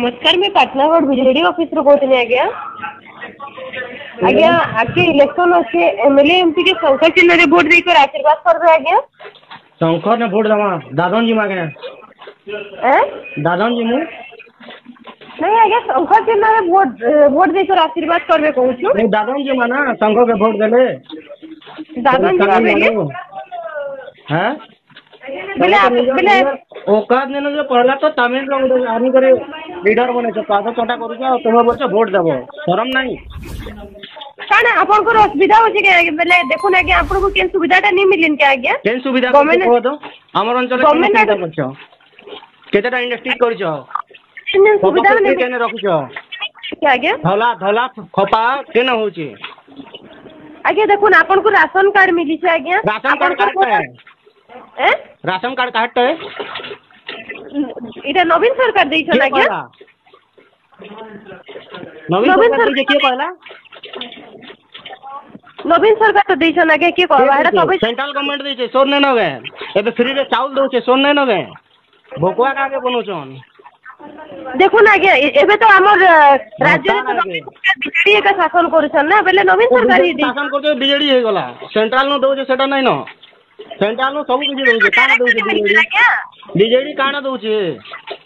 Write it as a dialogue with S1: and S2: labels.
S1: नमस्कार मैं Patnagarh BJD office रू कहते आज्ञा आज्ञा आगे इलेक्शन अच्छे एमएलए एमपी के शंकर चिन्ह रे वोट देकर आशीर्वाद करबे आज्ञा
S2: शंकर ने वोट दमा दादन जी मागे दादन जी मु
S1: नहीं आज्ञा शंकर चिन्ह रे वोट देकर आशीर्वाद करबे कहू छु
S2: नहीं दादन जी माना शंकर के वोट देले
S1: दादन जी मागे
S2: हैं
S1: बेले
S2: औकात ने जो पहला तो तमिल आर्मी करे लीडर बने छ पाद चटा करू छ तुम बोलछ वोट देबो शरम नहीं
S1: काना आपन को असुविधा हो जे के बेले देखो ना कि आपन को केन सुविधाटा नहीं मिलिन के आज्ञा
S2: केन सुविधा को दो हमर अंचल केन करछ केतेटा इंडस्ट्री करछ सुविधा नहीं केन रखछ
S1: क्या आज्ञा
S2: धला धला खपा केन होची
S1: आज्ञा देखो ना आपन को राशन कार्ड मिली छ आज्ञा
S2: राशन कार्ड काटते है राशन कार्ड काटते है
S1: इटा नवीन सरकार दै छ आज्ञा
S2: नवीन सरकार के कहला
S1: नवीन सरकार तो दै छ ना के कहबा एटा सब
S2: सेंट्रल गवर्नमेंट दै छ सोर नै नगे एबे फ्री रे चावल दउ छ सोर नै नगे भोकुआ कागे बनु छन
S1: देखो ना आज्ञा एबे तो हमर राज्य रे तो बीजेडी का शासन करू छन ना बेले नवीन सरकार ही
S2: शासन करते बीजेडी हे गला सेंट्रल न दउ छ सेटा नै न सेंट्रल न सब किछि दउ छ काना दउ छ बीजेडी काना दउ छ